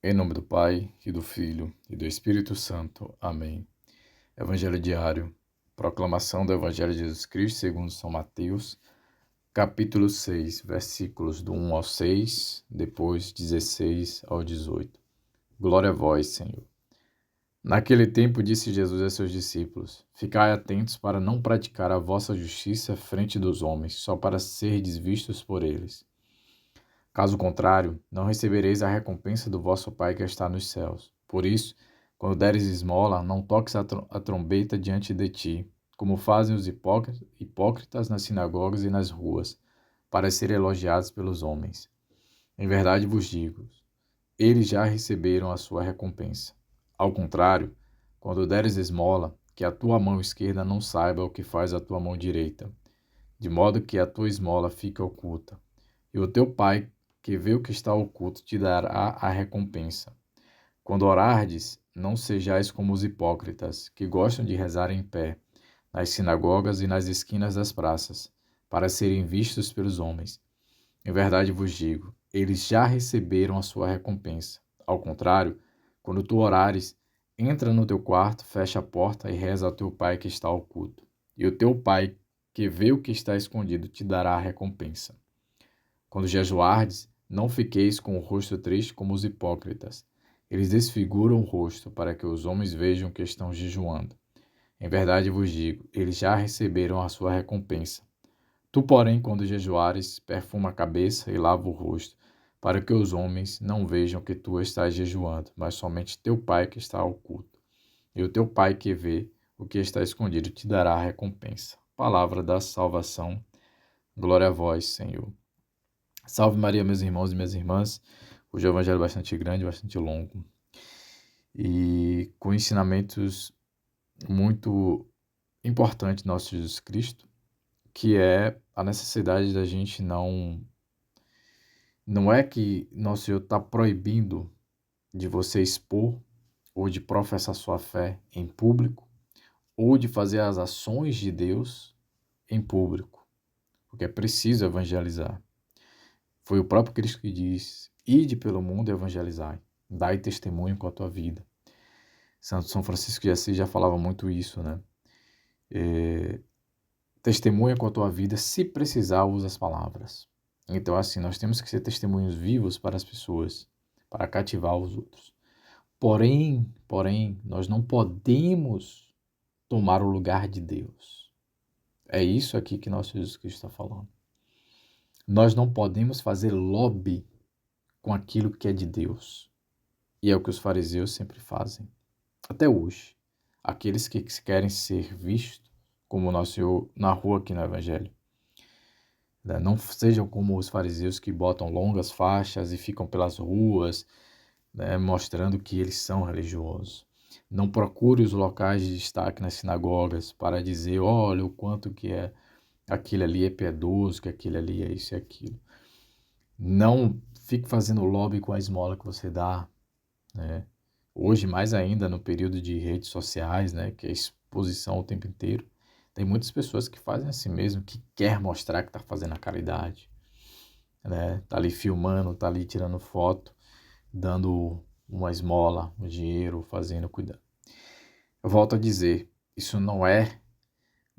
Em nome do Pai, e do Filho, e do Espírito Santo. Amém. Evangelho diário. Proclamação do Evangelho de Jesus Cristo segundo São Mateus, capítulo 6, versículos do 1 ao 6, depois 16 ao 18. Glória a vós, Senhor. Naquele tempo disse Jesus a seus discípulos: Ficai atentos para não praticar a vossa justiça frente dos homens, só para serdes vistos por eles. Caso contrário, não recebereis a recompensa do vosso Pai que está nos céus. Por isso, quando deres esmola, não toques a trombeta diante de ti, como fazem os hipócritas nas sinagogas e nas ruas, para serem elogiados pelos homens. Em verdade vos digo, eles já receberam a sua recompensa. Ao contrário, quando deres esmola, que a tua mão esquerda não saiba o que faz a tua mão direita, de modo que a tua esmola fique oculta. E o teu Pai, que vê o que está oculto, te dará a recompensa. Quando orardes, não sejais como os hipócritas, que gostam de rezar em pé, nas sinagogas e nas esquinas das praças, para serem vistos pelos homens. Em verdade vos digo, eles já receberam a sua recompensa. Ao contrário, quando tu orares, entra no teu quarto, fecha a porta e reza ao teu Pai que está oculto. E o teu Pai, que vê o que está escondido, te dará a recompensa. Quando jejuardes, não fiqueis com o rosto triste como os hipócritas. Eles desfiguram o rosto para que os homens vejam que estão jejuando. Em verdade vos digo, eles já receberam a sua recompensa. Tu, porém, quando jejuares, perfuma a cabeça e lava o rosto, para que os homens não vejam que tu estás jejuando, mas somente teu Pai que está oculto. E o teu Pai que vê o que está escondido te dará a recompensa. Palavra da salvação. Glória a vós, Senhor. Salve Maria, meus irmãos e minhas irmãs. Hoje é um evangelho bastante grande, bastante longo e com ensinamentos muito importantes do nosso Jesus Cristo, que é a necessidade da gente não é que nosso Senhor está proibindo de você expor ou de professar sua fé em público ou de fazer as ações de Deus em público, porque é preciso evangelizar. Foi o próprio Cristo que diz: Ide pelo mundo e evangelizai, dai testemunho com a tua vida. Santo São Francisco de Assis já falava muito isso, né? Testemunha com a tua vida, se precisar, usa as palavras. Então, assim, nós temos que ser testemunhos vivos para as pessoas, para cativar os outros. Porém, nós não podemos tomar o lugar de Deus. É isso aqui que nosso Jesus Cristo está falando. Nós não podemos fazer lobby com aquilo que é de Deus. E é o que os fariseus sempre fazem. Até hoje. Aqueles que querem ser vistos, como o nosso Senhor na rua aqui no Evangelho. Não sejam como os fariseus que botam longas faixas e ficam pelas ruas, né, mostrando que eles são religiosos. Não procure os locais de destaque nas sinagogas para dizer, olha, o quanto que é aquele ali é piedoso, que aquele ali é isso e aquilo. Não fique fazendo lobby com a esmola que você dá, né? Hoje, mais ainda, no período de redes sociais, né, que é exposição o tempo inteiro, tem muitas pessoas que fazem assim mesmo, que quer mostrar que está fazendo a caridade, né? Tá ali filmando, tá ali tirando foto, dando uma esmola, um dinheiro, fazendo cuidado. Eu volto a dizer, isso não é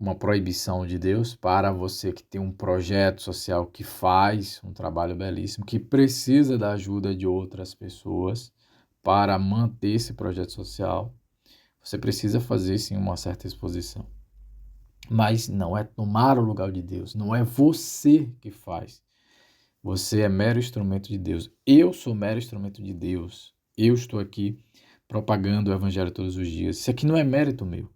uma proibição de Deus para você que tem um projeto social, que faz um trabalho belíssimo, que precisa da ajuda de outras pessoas para manter esse projeto social. Você precisa fazer sim uma certa exposição. Mas não é tomar o lugar de Deus, não é você que faz. Você é mero instrumento de Deus. Eu sou mero instrumento de Deus. Eu estou aqui propagando o evangelho todos os dias. Isso aqui não é mérito meu.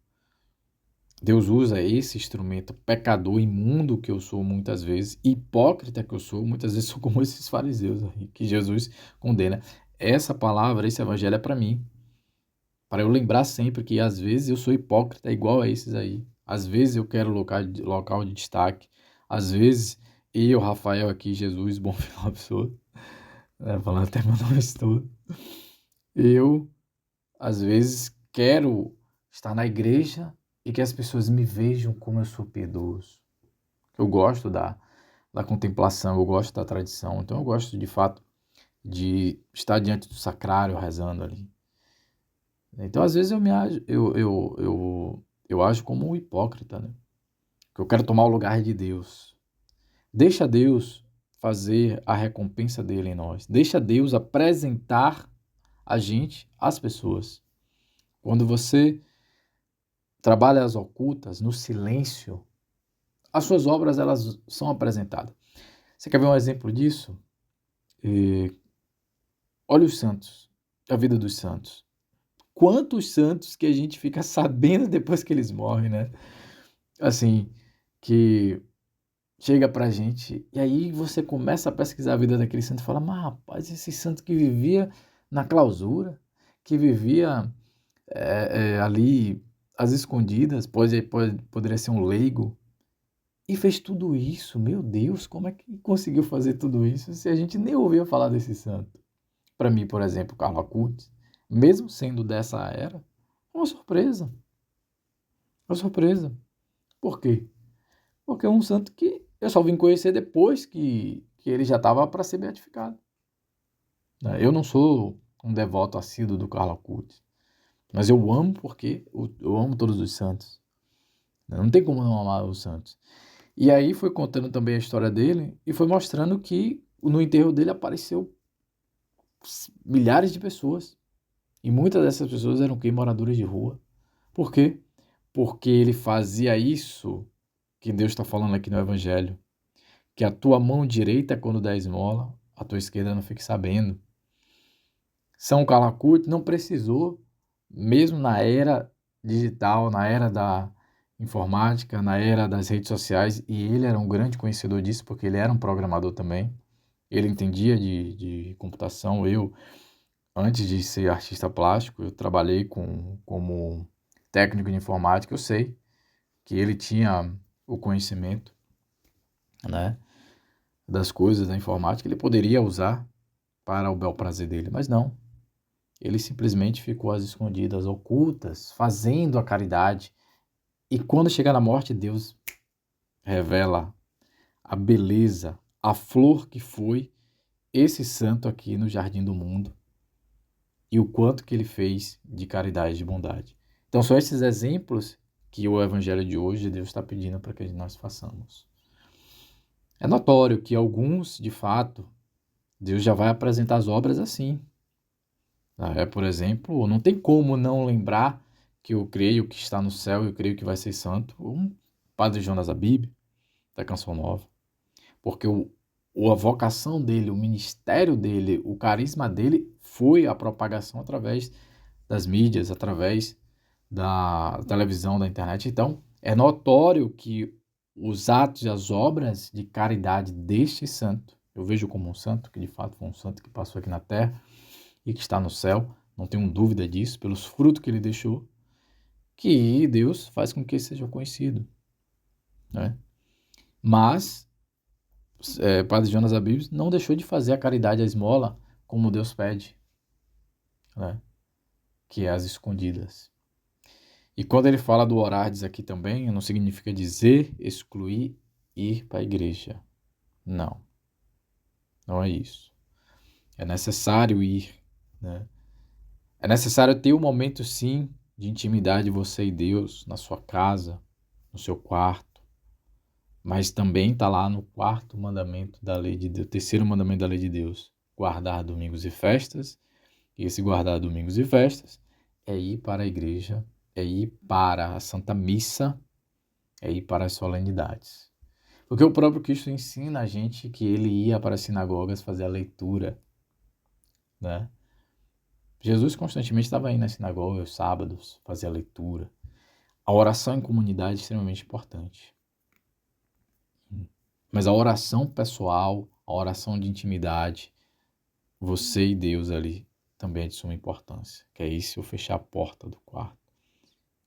Deus usa esse instrumento pecador, imundo que eu sou muitas vezes, hipócrita que eu sou, muitas vezes sou como esses fariseus aí, que Jesus condena. Essa palavra, esse evangelho é para mim, para eu lembrar sempre que às vezes eu sou hipócrita igual a esses aí. Às vezes eu quero local de destaque, às vezes eu, Rafael aqui, Jesus, bom final pessoa, né, falando até meu nome todo, eu às vezes quero estar na igreja e que as pessoas me vejam como eu sou piedoso. Eu gosto da contemplação, eu gosto da tradição, então eu gosto de fato de estar diante do sacrário rezando ali. Então, às vezes, eu ajo como um hipócrita, né? Que eu quero tomar o lugar de Deus. Deixa Deus fazer a recompensa dele em nós. Deixa Deus apresentar a gente às pessoas. Quando você trabalha as ocultas, no silêncio, as suas obras elas são apresentadas. Você quer ver um exemplo disso? Olha os santos, a vida dos santos. Quantos santos que a gente fica sabendo depois que eles morrem, né? Assim, que chega pra gente, e aí você começa a pesquisar a vida daquele santo e fala, mas rapaz, esse santo que vivia na clausura, que vivia ali às escondidas, poderia ser um leigo, e fez tudo isso. Meu Deus, como é que conseguiu fazer tudo isso se a gente nem ouvia falar desse santo? Para mim, por exemplo, Carlo Acutis, mesmo sendo dessa era, é uma surpresa. Uma surpresa. Por quê? Porque é um santo que eu só vim conhecer depois que ele já estava para ser beatificado. Eu não sou um devoto assíduo do Carlo Acutis, mas eu amo porque eu amo todos os santos. Não tem como não amar os santos. E aí foi contando também a história dele e foi mostrando que no enterro dele apareceu milhares de pessoas. E muitas dessas pessoas eram moradores de rua. Por quê? Porque ele fazia isso que Deus está falando aqui no Evangelho. Que a tua mão direita, quando dá esmola, a tua esquerda não fique sabendo. São Calacute não precisou, mesmo na era digital, na era da informática, na era das redes sociais, e ele era um grande conhecedor disso, porque ele era um programador também. Ele entendia de computação. Eu, antes de ser artista plástico, eu trabalhei como técnico de informática. Eu sei que ele tinha o conhecimento, né, das coisas da informática. Ele poderia usar para o bel prazer dele, mas não. Ele simplesmente ficou às escondidas, ocultas, fazendo a caridade. E quando chegar na morte, Deus revela a beleza, a flor que foi esse santo aqui no Jardim do Mundo e o quanto que ele fez de caridade e de bondade. Então, são esses exemplos que o Evangelho de hoje Deus está pedindo para que nós façamos. É notório que alguns, de fato, Deus já vai apresentar as obras assim. Por exemplo, não tem como não lembrar que eu creio que está no céu, eu creio que vai ser santo, um Padre Jonas Abib, da Canção Nova. Porque a vocação dele, o ministério dele, o carisma dele foi a propagação através das mídias, através da televisão, da internet. Então, é notório que os atos e as obras de caridade deste santo, eu vejo como um santo, que de fato foi um santo que passou aqui na terra e que está no céu, não tenho dúvida disso, pelos frutos que ele deixou, que Deus faz com que ele seja conhecido, né? Mas Padre Jonas Abib não deixou de fazer a caridade, a esmola, como Deus pede, né? Que é as escondidas. E quando ele fala do orardes aqui também, não significa dizer, excluir, ir para a igreja. Não, não é isso. É necessário ir, né? É necessário ter um momento, sim, de intimidade você e Deus, na sua casa, no seu quarto, mas também está lá no quarto mandamento da lei de Deus, terceiro mandamento da lei de Deus, guardar domingos e festas. E esse guardar domingos e festas é ir para a igreja, é ir para a Santa Missa, é ir para as solenidades. Porque o próprio Cristo ensina a gente que ele ia para as sinagogas fazer a leitura, né? Jesus constantemente estava indo nas sinagogas, aos sábados, fazer a leitura. A oração em comunidade é extremamente importante. Mas a oração pessoal, a oração de intimidade, você e Deus ali, também é de suma importância. Que é isso, eu fechar a porta do quarto.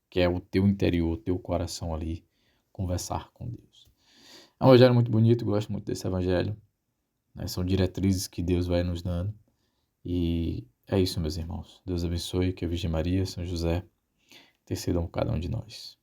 Que é o teu interior, o teu coração ali, conversar com Deus. É um evangelho muito bonito, gosto muito desse evangelho, né? São diretrizes que Deus vai nos dando. E é isso, meus irmãos. Deus abençoe, que a Virgem Maria, São José, intercedam por cada um de nós.